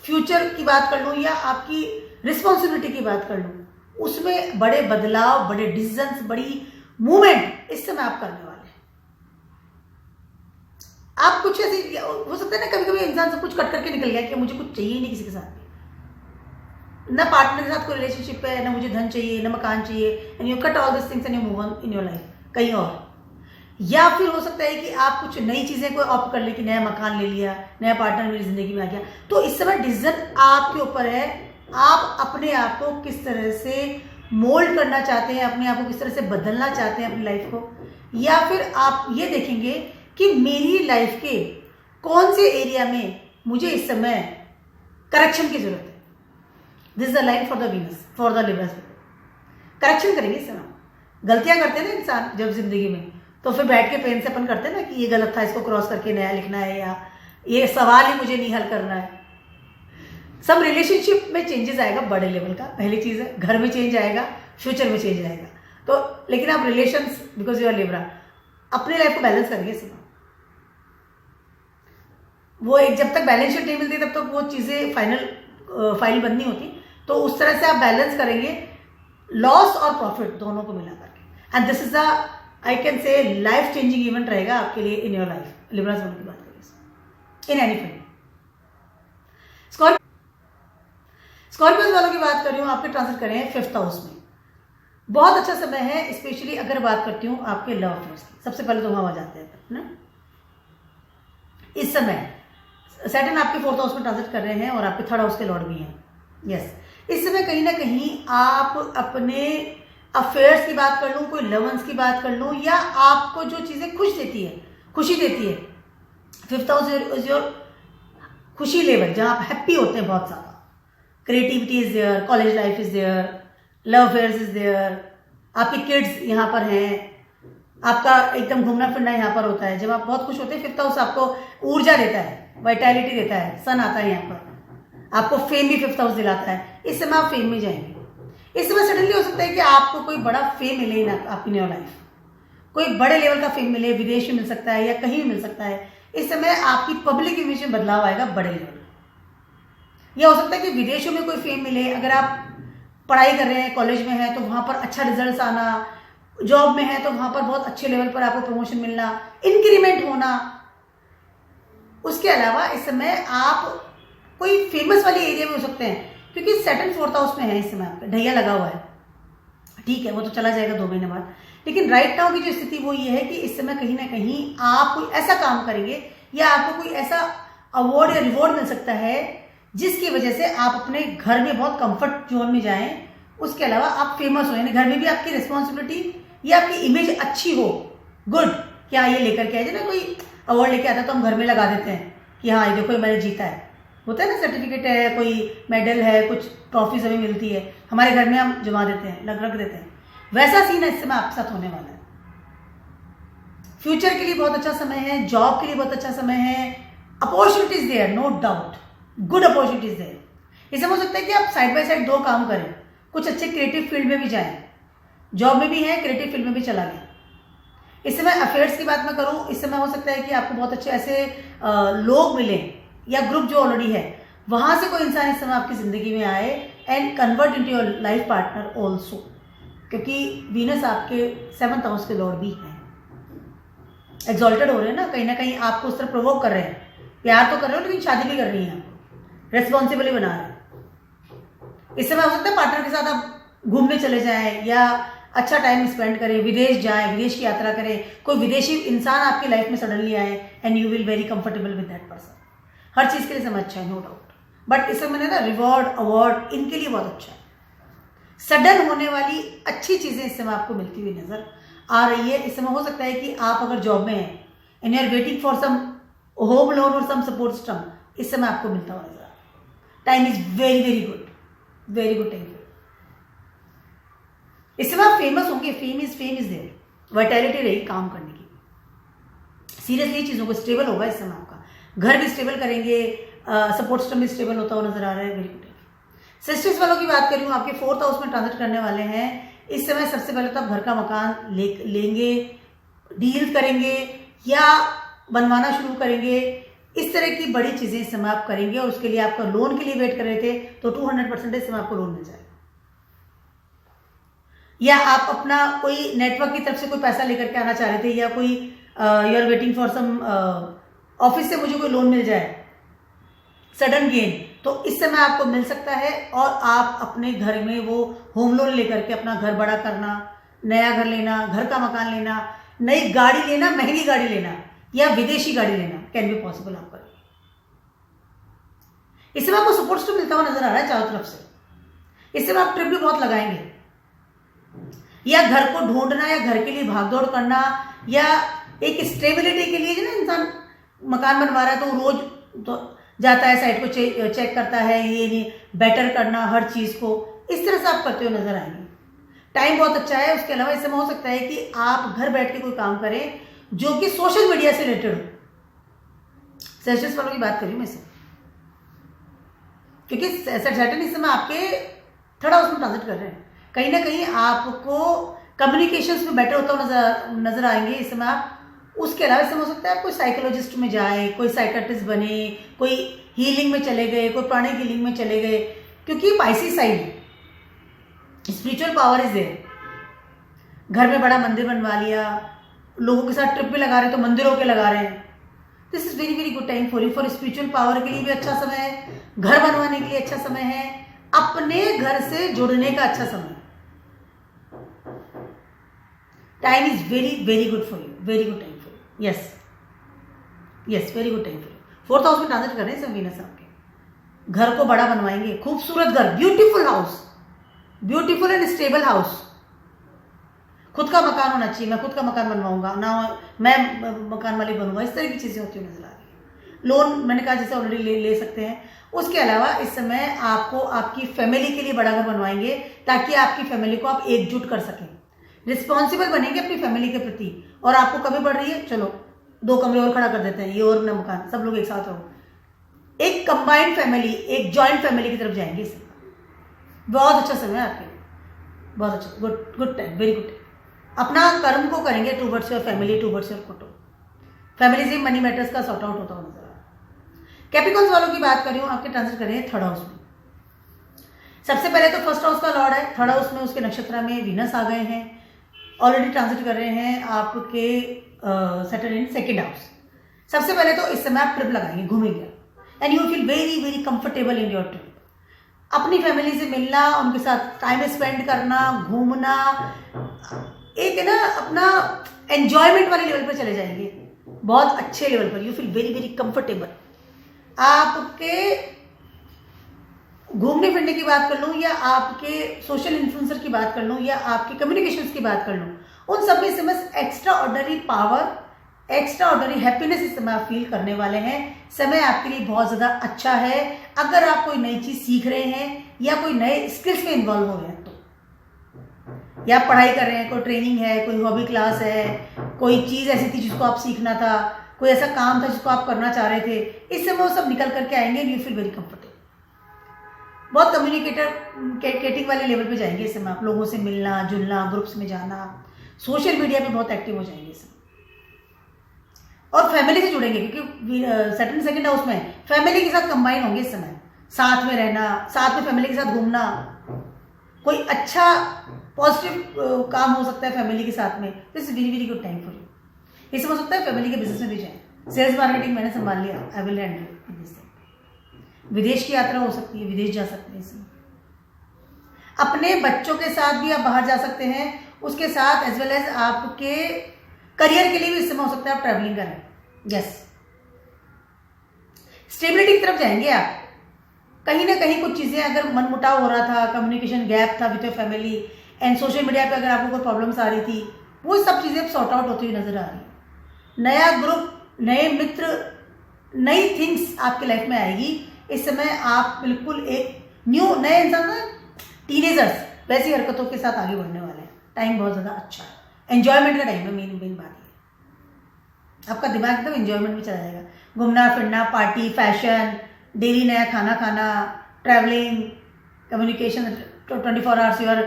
फ्यूचर की बात कर लूँ या आपकी रिस्पॉन्सिबिलिटी की बात कर लूँ, उसमें बड़े बदलाव, बड़े डिसीजंस, बड़ी मूवमेंट इस समय आप करने वाले हैं। आप कुछ ऐसी, हो सकता है ना कभी कभी इंसान सब कुछ कट करके निकल गया कि मुझे कुछ चाहिए नहीं किसी के साथ, ना पार्टनर के साथ कोई रिलेशनशिप है, ना मुझे धन चाहिए, ना मकान चाहिए, and you cut all this things and you move on in your life कहीं और। या फिर हो सकता है कि आप कुछ नई चीजें कोई ऑप्ट कर ले कि नया मकान ले लिया, नया पार्टनर मेरी जिंदगी में आ गया। तो इस समय डिसीजन आपके ऊपर है, आप अपने आप को किस तरह से मोल्ड करना चाहते हैं, अपने आप को किस तरह से बदलना चाहते हैं अपनी लाइफ को, या फिर आप ये देखेंगे कि मेरी लाइफ के कौन से एरिया में मुझे इस समय करेक्शन की जरूरत है। This is the line for the Venus, for the Libra. Correction करेंगे इस समय। गलतियां करते हैं ना इंसान जब जिंदगी में, तो फिर बैठ के पेन से अपन करते हैं ना कि ये गलत था, इसको क्रॉस करके नया लिखना है, या ये सवाल ही मुझे नहीं हल करना है। सब रिलेशनशिप में चेंजेस आएगा बड़े लेवल का, पहली चीज है। घर में चेंज आएगा, फ्यूचर में चेंज आएगा। तो लेकिन आप relations, because you are Libra, अपनी लाइफ को बैलेंस करेंगे इस समय। वो एक जब तक बैलेंस शीट नहीं मिलती तब तक वो चीजें फाइल बंद नहीं होती। तो उस तरह से आप बैलेंस करेंगे लॉस और प्रॉफिट दोनों को मिला करके। And this is a, I can say, life changing event रहेगा आपके लिए इन योर लाइफ। लिब्रा जोन की बात करें इन एनी फील्ड। स्कॉर्पियोज वालों की बात कर रही हूँ, आपके ट्रांसिट कर रहे हैं 5th हाउस में। बहुत अच्छा समय है, स्पेशली अगर बात करती हूँ आपके लव अफेयर्स की। सबसे पहले तो वहां आ जाते हैं ना। इस समय सैटर्न आपके 4th हाउस में ट्रांसिट कर रहे हैं और आपके 3rd हाउस के लॉर्ड भी हैं। यस, इस समय कहीं ना कहीं आप अपने अफेयर्स की बात कर लूँ, कोई लवंस की बात कर लूँ, या आपको जो चीजें खुशी देती है 5th हाउस इज योर खुशी लेवल, जहां आप हैप्पी होते हैं बहुत ज्यादा। Creativity is there, college life is there, love affairs is there, आपके किड्स यहाँ पर हैं, आपका एकदम घूमना फिरना यहाँ पर होता है। जब आप बहुत खुश होते हैं 5th हाउस आपको ऊर्जा देता है, वाइटैलिटी देता है, सन आता है यहाँ पर, आपको फेम भी 5th हाउस दिलाता है। इस समय आप फेम में जाएंगे। इस समय सडनली हो सकता है कि आपको कोई बड़ा फेम मिले ना आपकी न्यू लाइफ, कोई बड़े लेवल का फेम मिले, विदेश में मिल सकता है या कहीं भी मिल सकता है। इस समय आपकी पब्लिक इमेज में बदलाव आएगा बड़े लेवल। यह हो सकता है कि विदेशों में कोई फेम मिले। अगर आप पढ़ाई कर रहे हैं, कॉलेज में हैं, तो वहां पर अच्छा रिजल्ट आना, जॉब में है तो वहां पर बहुत अच्छे लेवल पर आपको प्रमोशन मिलना, इंक्रीमेंट होना। उसके अलावा इस समय आप कोई फेमस वाले एरिया में हो सकते हैं, क्योंकि सैटर्न 4th हाउस में है इस समय, आपका ढैया लगा हुआ है। ठीक है, वो तो चला जाएगा 2 महीने बाद। लेकिन राइट नाउ की जो स्थिति वो ये है कि इस समय कहीं ना कहीं आप कोई ऐसा काम करेंगे या आपको कोई ऐसा अवार्ड या रिवॉर्ड मिल सकता है जिसकी वजह से आप अपने घर में बहुत कंफर्ट जोन में जाएं। उसके अलावा आप फेमस हो, यानी घर में भी आपकी रिस्पॉन्सिबिलिटी या आपकी इमेज अच्छी हो। गुड, क्या ये लेकर के आए ना, कोई अवार्ड लेके आता है तो हम घर में लगा देते हैं कि हाँ ये देखो मैंने जीता है, होता है ना, सर्टिफिकेट है, कोई मेडल है, कुछ ट्रॉफीज हमें मिलती है, हमारे घर में हम जमा देते हैं, रख देते हैं। वैसा सीन इस समय आपके साथ होने वाला है। फ्यूचर के लिए बहुत अच्छा समय है, जॉब के लिए बहुत अच्छा समय है, opportunities there, no doubt, good opportunities there. इसमें हो सकता है कि आप साइड बाय साइड 2 काम करें, कुछ अच्छे क्रिएटिव फील्ड में भी जाएं, जॉब में भी है, क्रिएटिव फील्ड में भी चला गया। इस समय अफेयर्स की बात मैं करूं, इस समय हो सकता है कि आपको बहुत अच्छे ऐसे लोग मिले या ग्रुप जो ऑलरेडी है वहां से कोई इंसान इस समय आपकी जिंदगी में आए and convert into your life partner also, क्योंकि वीनस आपके 7th हाउस के लॉर्ड भी हैं। एक्सॉल्टेड हो रहे हैं ना कहीं आपको उस तरह प्रोवोक कर रहे हैं, प्यार तो कर रहे हो लेकिन शादी भी करनी है, आपको रेस्पॉन्सिबली बना रहे हैं। इस समय हो सकता है पार्टनर के साथ आप घूमने चले जाएं या अच्छा टाइम स्पेंड करें, विदेश जाएं, विदेश की यात्रा करें, कोई विदेशी इंसान आपकी लाइफ में सडनली आए and you will very comfortable with that person. हर चीज के लिए समय अच्छा है, नो डाउट, बट इस समय ना रिवॉर्ड अवार्ड इनके लिए बहुत अच्छा है। सडन होने वाली अच्छी चीजें इस समय आपको मिलती हुई नजर आ रही है। इस समय हो सकता है कि आप अगर जॉब में हैं and you are waiting for some home loan और सम सपोर्ट सिस्टम, इस समय आपको मिलता हुआ नजर आ रहा है। Time is very very good, very good time. इस समय आप फेमस होंगे, फेम इज देयर, वाइटैलिटी रहेगी काम करने की। सीरियसली चीज़ों को स्टेबल होगा इस समय, आपका घर भी स्टेबल करेंगे, सपोर्ट सिस्टम भी स्टेबल होता हुआ नजर आ रहा है। Very good. सिस्टर्स वालों की बात करूँ, आपके 4th हाउस में ट्रांजिट करने वाले हैं इस समय। सबसे पहले तो आप घर का मकान लेंगे, डील करेंगे या बनवाना शुरू करेंगे। इस तरह की बड़ी चीज़ें इस समय आप करेंगे और उसके लिए आपका लोन के लिए वेट कर रहे थे तो 200% इस समय आपको लोन मिल जाएगा। या आप अपना कोई नेटवर्क की तरफ से कोई पैसा लेकर के आना चाह रहे थे, या कोई you are waiting for some office से मुझे कोई लोन मिल जाए, सडन गेन, तो इस समय आपको मिल सकता है। और आप अपने घर में वो होम लोन लेकर के अपना घर बड़ा करना, नया घर लेना, घर का मकान लेना, नई गाड़ी लेना, महंगी गाड़ी लेना या विदेशी गाड़ी लेना कैन बी पॉसिबल आपका। इस समय आपको सपोर्ट तो मिलता हुआ नजर आ रहा है चारों तरफ से। इस समय आप ट्रिप भी बहुत लगाएंगे, या घर को ढूंढना, या घर के लिए भागदौड़ करना, या एक स्टेबिलिटी के लिए, ना इंसान मकान बनवा रहा है तो रोज तो जाता है साइट को चेक करता है, ये नहीं बेटर करना हर चीज को, इस तरह से आप करते हुए नजर आएंगे। टाइम बहुत अच्छा है। उसके अलावा इस समय हो सकता है कि आप घर बैठ के कोई काम करें जो कि सोशल मीडिया से रिलेटेड हो। सेल्सियस वालों की बात करी मैं इसमें, क्योंकि सैटर्न इस समय आपके 3rd हाउस में ट्रांजिट कर रहे हैं। कहीं ना कहीं आपको कम्युनिकेशंस में बेटर होता हुआ नजर आएंगे इस समय आप। उसके अलावा इसमें हो सकता है आप कोई साइकोलॉजिस्ट में जाए, कोई साइकाट्रिस्ट बने, कोई हीलिंग में चले गए, कोई प्राणिक हीलिंग में चले गए, क्योंकि Pisces sign spiritual power is there. घर में बड़ा मंदिर बनवा लिया, लोगों के साथ ट्रिप भी लगा रहे हैं तो मंदिरों के लगा रहे हैं। This is very very good time for you. For spiritual power के लिए भी अच्छा समय है, घर बनवाने के लिए अच्छा समय है, अपने घर से जुड़ने का अच्छा समय है। Time is very very good for you, very good time for you. Yes yes, very good time for you. 4th house में ट्रांजिट कर रहे हैं सब वीनस आपके। घर को बड़ा बनवाएंगे, खूबसूरत घर, beautiful house, beautiful and stable house. खुद का मकान होना चाहिए, मैं खुद का मकान बनवाऊंगा ना, मैं मकान वाली बनूंगा, इस तरह की चीजें होती हुई नजर आ रही है। लोन मैंने कहा जैसे ऑलरेडी ले सकते हैं। उसके अलावा इस समय आपको आपकी फैमिली के लिए बड़ा घर बनवाएंगे ताकि आपकी फैमिली को आप एकजुट कर सकें, रिस्पॉन्सिबल बनेंगे अपनी फैमिली के प्रति। और आपको कमी पड़ रही है, चलो 2 कमरे और खड़ा कर देते हैं, ये और अपना मकान, सब लोग एक साथ रहो, एक कंबाइंड फैमिली, एक जॉइंट फैमिली की तरफ जाएंगे। इस बहुत अच्छा समय है आपके लिए, बहुत अच्छा, good good time, very good time. अपना कर्म को करेंगे towards your family, towards your photo. Family से मनी मैटर्स का सॉर्ट आउट होता हुआ नजर आ रहा है। कैप्रिकॉर्न्स वालों की बात कर रही हूँ, आपके ट्रांजिट कर रहे हैं 3rd हाउस में। सबसे पहले तो 1st हाउस का लॉर्ड है, 3rd हाउस में उसके नक्षत्र में वीनस आ गए हैं, ऑलरेडी ट्रांजिट कर रहे हैं आपके सैटर्न इन 2nd हाउस। सबसे पहले तो इस समय आप ट्रिप लगाएंगे, घूमेंगे, and you feel very very comfortable in your trip. अपनी फैमिली से मिलना, उनके साथ टाइम स्पेंड करना, घूमना, एक है ना अपना एंजॉयमेंट वाले लेवल पर चले जाएंगे, बहुत अच्छे लेवल पर। You feel very very comfortable. आपके घूमने फिरने की बात कर लूँ, या आपके सोशल इन्फ्लुएंसर की बात कर लूँ, या आपके कम्युनिकेशंस की बात कर लूँ, उन सब में इस समय extra ordinary power, extra ordinary happiness इस समय आप फील करने वाले हैं। समय आपके लिए बहुत ज़्यादा अच्छा है अगर आप कोई नई चीज़ सीख रहे हैं या कोई नए स्किल्स में इन्वॉल्व हो रहे हैं, तो या आप पढ़ाई कर रहे हैं, कोई ट्रेनिंग है, कोई हॉबी क्लास है, कोई चीज़ ऐसी थी जिसको आप सीखना था, कोई ऐसा काम था जिसको आप करना चाह रहे थे, इस समय वो सब निकल करके आएंगे। यू फील वेरी कंफर्टेबल, बहुत कम्युनिकेटिंग वाले लेवल पे जाएंगे इस समय आप। लोगों से मिलना जुलना, ग्रुप्स में जाना, सोशल मीडिया पे बहुत एक्टिव हो जाएंगे इस समय। और फैमिली से जुड़ेंगे, क्योंकि सैटर्न 2nd हाउस में फैमिली के साथ कंबाइन होंगे इस समय। साथ में रहना, साथ में फैमिली के साथ घूमना, कोई अच्छा पॉजिटिव काम हो सकता है फैमिली के साथ में। This is very very good time for you. इसमें हो सकता है फैमिली के बिजनेस में भी जाए, सेल्स मार्केटिंग मैंने संभाल लिया, आई विल हैंडल दिस। विदेश की यात्रा हो सकती है, विदेश जा सकते हैं इसमें। अपने बच्चों के साथ भी आप बाहर जा सकते हैं, उसके साथ एज वेल एज आपके करियर के लिए भी इस समय हो सकता है आप ट्रैवलिंग करें। यस, स्टेबिलिटी की तरफ जाएंगे आप। कहीं ना कहीं कुछ चीज़ें अगर मनमुटाव हो रहा था, कम्युनिकेशन गैप था with your family and social media पे अगर आपको कोई प्रॉब्लम्स आ रही थी, वो सब चीज़ें सॉर्ट आउट होती हुई नजर आ रही है। नया ग्रुप, नए मित्र, नई थिंग्स आपके लाइफ में आएगी इस समय। आप बिल्कुल एक न्यू नए इंसान, टीनेजर्स वैसी हरकतों के साथ आगे बढ़ने वाले हैं। टाइम बहुत ज़्यादा अच्छा है, एंजॉयमेंट का टाइम है। मेन बात है आपका दिमाग एकदम एंजॉयमेंट में चला जाएगा। घूमना फिरना, पार्टी, फैशन, डेली नया खाना खाना, travelling, communication, 24 hours you are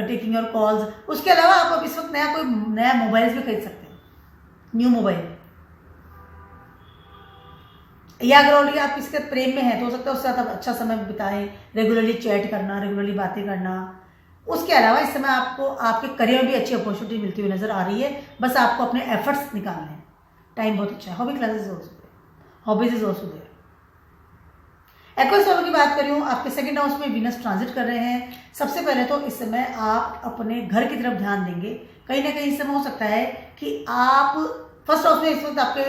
taking your calls. उसके अलावा आप अब इस वक्त कोई नया मोबाइल भी खरीद सकते हैं, न्यू मोबाइल। या अगर ऑलरेडी आप किसी के प्रेम में हैं तो हो सकता है उसके साथ आप अच्छा समय बिताएं, रेगुलरली चैट करना, रेगुलरली बातें करना। उसके अलावा इस समय आपको आपके करियर में भी अच्छी अपॉर्चुनिटी मिलती हुई नजर आ रही है, बस आपको अपने एफर्ट्स निकालने हैं। टाइम बहुत अच्छा है। Hobby classes hobbies is also there. Aquarius वालों की बात करूँ, आपके सेकंड हाउस में वीनस ट्रांजिट कर रहे हैं। सबसे पहले तो इस समय आप अपने घर की तरफ ध्यान देंगे। कहीं ना कहीं इस समय हो सकता है कि आप फर्स्ट हाउस में इस वक्त आपके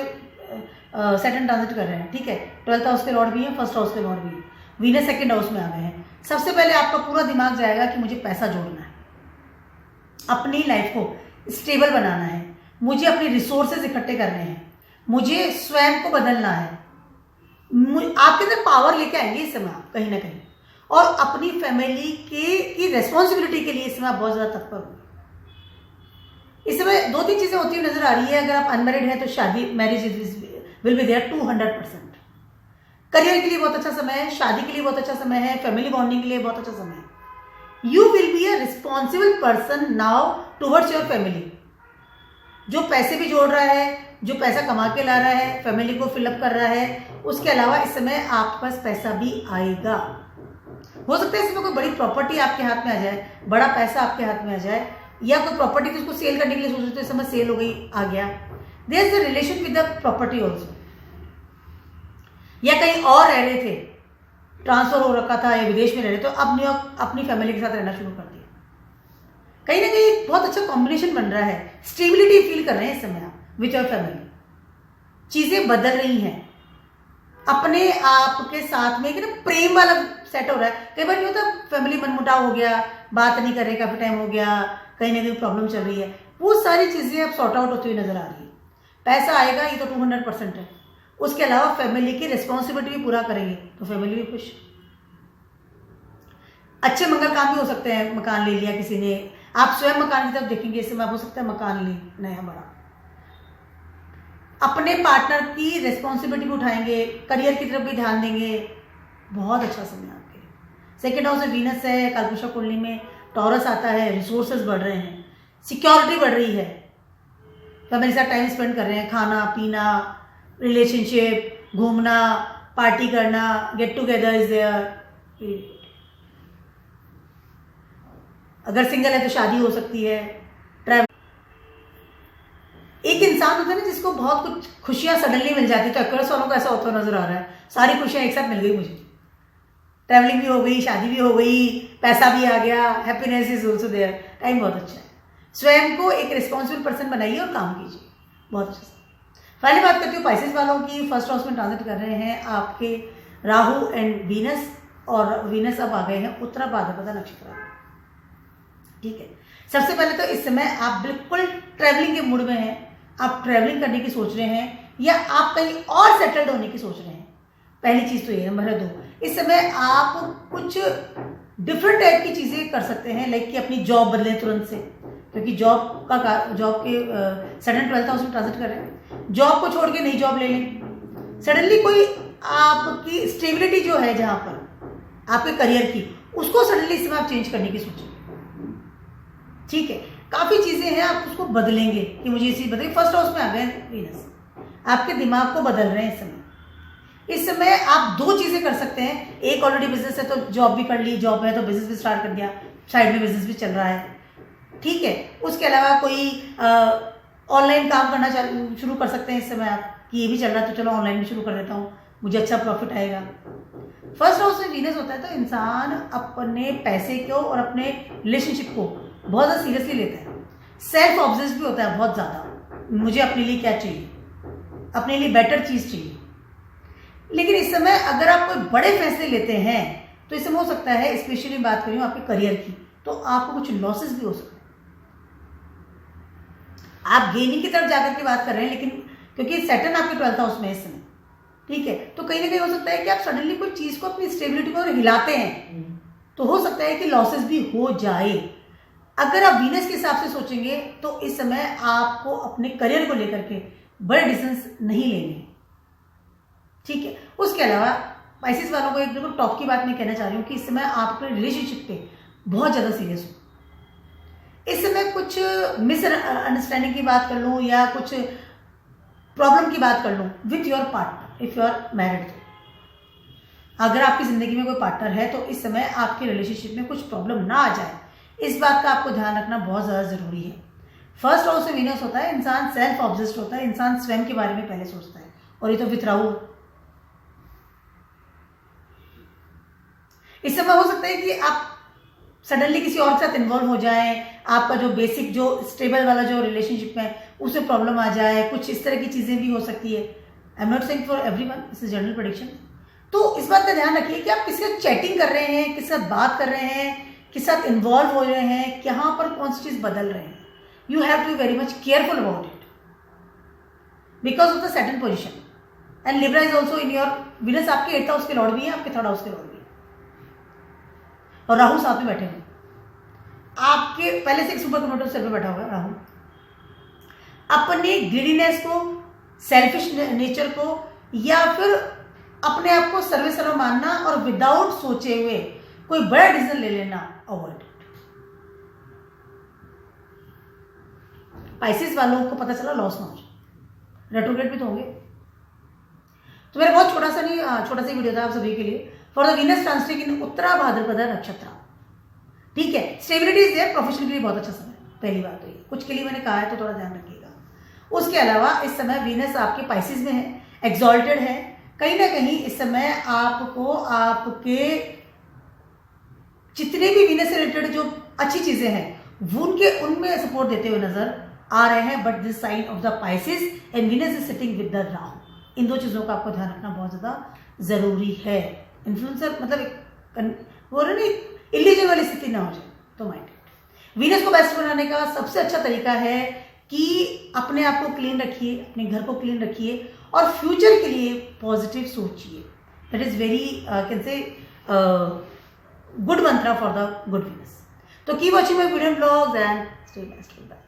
सैटर्न ट्रांजिट कर रहे हैं, ठीक है। 12th हाउस के लॉर्ड भी हैं, फर्स्ट हाउस के लॉर्ड भी हैं, वीनस सेकंड हाउस में आ गए हैं। सबसे पहले आपका पूरा दिमाग जाएगा कि मुझे पैसा जोड़ना है, अपनी लाइफ को स्टेबल बनाना है, मुझे अपने रिसोर्सेज इकट्ठे करने हैं, मुझे स्वयं को बदलना है। आपके अंदर पावर लेके आएंगे इस समय आप कहीं ना कहीं, और अपनी फैमिली की रिस्पॉन्सिबिलिटी के लिए इस समय आप बहुत ज़्यादा तत्पर होंगे। इस समय 2-3 चीज़ें होती हुई नजर आ रही है। अगर आप अनमैरिड हैं तो शादी, marriage will be there 200%। Career के लिए बहुत अच्छा समय है, शादी के लिए बहुत अच्छा समय है, फैमिली बॉन्डिंग के लिए बहुत अच्छा समय है। You will be a responsible person now towards your family. जो पैसे भी जोड़ रहा है, जो पैसा कमा के ला रहा है, फैमिली को फिलअप कर रहा है। उसके अलावा इस समय आपके पास पैसा भी आएगा। हो सकता है इसमें कोई बड़ी प्रॉपर्टी आपके हाथ में आ जाए, बड़ा पैसा आपके हाथ में आ जाए, या कोई प्रॉपर्टी उसको सेल करने के लिए सोच रहे तो इस समय सेल हो गई, आ गया। There is a relation with the property also. या कहीं और रह रहे थे, ट्रांसफर हो रखा था या विदेश में रह रहे, तो अब न्यूयॉर्क अपनी फैमिली के साथ रहना शुरू कर दिया। कहीं ना कहीं बहुत अच्छा कॉम्बिनेशन बन रहा है। स्टेबिलिटी फील कर रहे हैं इस समय आप विथ योर फैमिली। चीजें बदल रही हैं अपने आप के साथ में, कि ना प्रेम वाला सेट हो रहा है। कई बार नहीं होता, फैमिली मनमुटाव हो गया, बात नहीं कर रहे, काफी टाइम हो गया, कहीं ना कहीं प्रॉब्लम चल रही है, वो सारी चीजें अब सॉर्ट आउट होती हुई नजर आ रही है। पैसा आएगा, ये तो 200% है। उसके अलावा फैमिली की रिस्पॉन्सिबिलिटी भी पूरा करेंगे तो फैमिली भी खुश। अच्छे मंगल काम भी हो सकते हैं। मकान ले लिया किसी ने, आप स्वयं मकान की तरफ देखेंगे, इससे हो सकता है मकान ले नया बड़ा। अपने पार्टनर की रिस्पॉन्सिबिलिटी भी उठाएंगे, करियर की तरफ भी ध्यान देंगे। बहुत अच्छा समय आपके लिए। सेकेंड हाउस में वीनस है, कालपुरुषा कुंडली में टॉरस आता है, रिसोर्सेज बढ़ रहे हैं, सिक्योरिटी बढ़ रही है, फैमिली के साथ टाइम स्पेंड कर रहे हैं, खाना पीना, रिलेशनशिप, घूमना, पार्टी करना, गेट टुगेदर इज देयर। अगर सिंगल है तो शादी हो सकती है, ट्रैवल। एक इंसान होता है ना जिसको बहुत कुछ खुशियां सडनली मिल जाती है, तो एक्वेरियस वालों को ऐसा होता नजर आ रहा है। सारी खुशियां एक साथ मिल गई मुझे, ट्रैवलिंग भी हो गई, शादी भी हो गई, पैसा भी आ गया, happiness is also there. Time बहुत अच्छा है। स्वयं को एक रिस्पॉन्सिबल पर्सन बनाइए और काम कीजिए, बहुत अच्छा। फाइनली बात करती हूँ पाइसेस वालों की। फर्स्ट हाउस में ट्रांजिट कर रहे हैं आपके राहु एंड वीनस, और वीनस अब आ गए हैं उत्तरा भाद्रपदा नक्षत्र में, ठीक है। सबसे पहले तो इस समय आप बिल्कुल ट्रैवलिंग के मूड में हैं, आप ट्रैवलिंग करने की सोच रहे हैं, या आप कहीं और सेटल्ड होने की सोच रहे हैं। पहली चीज तो ये है। नंबर 2, इस समय आप कुछ डिफरेंट टाइप की चीजें कर सकते हैं, लाइक कि अपनी जॉब बदलें तुरंत से, क्योंकि जॉब के सडन 12th हाउस में ट्रांजिट कर रहे हैं। जॉब को छोड़ के नई जॉब ले लें। सडनली कोई आपकी स्टेबिलिटी जो है जहां पर आपके करियर की, उसको सडनली इस समय आप चेंज करने की सोचें, ठीक है। काफी चीजें हैं, आप उसको बदलेंगे कि मुझे ये चीज बदलेगी। फर्स्ट हाउस में आ गए वीनस, आपके दिमाग को बदल रहे हैं इस समय। इस समय आप 2 चीजें कर सकते हैं। एक, ऑलरेडी बिजनेस है तो जॉब भी कर ली, जॉब है तो बिजनेस भी स्टार्ट कर दिया, साइड में बिजनेस भी चल रहा है, ठीक है। उसके अलावा कोई ऑनलाइन काम करना शुरू कर सकते हैं इस समय आप, कि ये भी चल रहा है तो चलो ऑनलाइन भी शुरू कर देता हूँ, मुझे अच्छा प्रॉफिट आएगा। फर्स्ट हाउस में वीनस होता है तो इंसान अपने पैसे को और अपने रिलेशनशिप को बहुत ज़्यादा सीरियसली लेता है। सेल्फ ऑब्सेस्ड भी होता है बहुत ज़्यादा, मुझे अपने लिए क्या चाहिए, अपने लिए बेटर चीज़ चाहिए। लेकिन इस समय अगर आप कोई बड़े फैसले लेते हैं तो इस समय हो सकता है, स्पेशली बात करूँ आपके करियर की, तो आपको कुछ लॉसेस भी हो सकते हैं। आप गेनिंग की तरफ जाकर के बात कर रहे हैं, लेकिन क्योंकि सैटर्न आपके 12th हाउस में इस समय, ठीक है, तो कहीं ना कहीं हो सकता है कि आप सडनली कोई चीज को, अपनी स्टेबिलिटी को हिलाते हैं, तो हो सकता है कि लॉसेस भी हो जाए। अगर आप वीनस के हिसाब से सोचेंगे तो इस समय आपको अपने करियर को लेकर के बड़े डिसीजंस नहीं लेने हैं, ठीक है। उसके अलावा स्पाइसेस वालों को एक बिल्कुल टॉप की बात मैं कहना चाह रही हूँ कि इस समय आप अपने रिलेशनशिप पे बहुत ज़्यादा सीरियस हो। इस समय कुछ मिसअंडरस्टैंडिंग की बात कर लूँ या कुछ प्रॉब्लम की बात कर लूँ with your partner, if you are married. अगर आपकी ज़िंदगी में कोई पार्टनर है तो इस समय आपके रिलेशनशिप में कुछ प्रॉब्लम ना आ जाए, इस बात का आपको ध्यान रखना बहुत ज़्यादा ज़रूरी है। फर्स्ट हाउस से वीनस होता है, इंसान सेल्फ ऑब्सेस्ड होता है, इंसान स्वयं के बारे में पहले सोचता है, और ये तो विथ राहु। इस समय हो सकता है कि आप सडनली किसी और के साथ इन्वॉल्व हो जाएं, आपका जो बेसिक जो स्टेबल वाला जो रिलेशनशिप है उसमें प्रॉब्लम आ जाए, कुछ इस तरह की चीज़ें भी हो सकती है। I am not saying for everyone, this is general prediction. तो इस बात का ध्यान रखिए कि आप किसके साथ चैटिंग कर रहे हैं, किसके साथ बात कर रहे हैं, किस साथ इन्वॉल्व हो रहे हैं, कहाँ पर कौन सी चीज़ बदल रहे हैं। You have to be very much careful about it because of the Saturn position and Libra is also in your, Venus आपके 8th हाउस के लॉर्ड भी है, आपके 3rd हाउस के लॉर्ड भी है, और राहु साथ में बैठे हुए। आपके पहले से एक सुपर कंप्यूटर सिर पे बैठा हुआ है राहु। अपने ग्रीडीनेस को, सेल्फिश नेचर को, या फिर अपने आप को सर्वे सर्व मानना और विदाउट सोचे हुए कोई बड़ा डिसीजन ले लेना अवॉइड। स्पाइसेस वालों को पता चला लॉस ना हो जाए, रेट्रोग्रेड भी तो होंगे। तो मेरा बहुत छोटा सा ही वीडियो था आप सभी के लिए फॉर द वीनस ट्रांसिट इन उत्तरा भाद्रपद नक्षत्र, ठीक है। स्टेबिलिटी इज देयर, प्रोफेशन के लिए बहुत अच्छा समय, पहली बात तो ये, कुछ के लिए मैंने कहा है तो थोड़ा ध्यान रखिएगा। उसके अलावा इस समय वीनस आपके पाइसेस में है, एक्सॉल्टेड है, कहीं ना कहीं इस समय आपको आपके जितने भी वीनस से रिलेटेड जो अच्छी चीजें हैं उनमें सपोर्ट देते हुए नजर आ रहे हैं। But this sign of the Pisces and Venus is sitting with the Rahu, इन दो चीजों का आपको ध्यान रखना बहुत ज्यादा जरूरी है। इन्फ्लुएंसर मतलब वो ना इल्यूजन वाली स्थिति ना हो जाए तो माइंड। वीनस को बेस्ट बनाने का सबसे अच्छा तरीका है कि अपने आप को क्लीन रखिए, अपने घर को क्लीन रखिए और फ्यूचर के लिए पॉजिटिव सोचिए। That is very can say good mantra for the good Venus. तो keep watching my video blogs and stay best. Bye.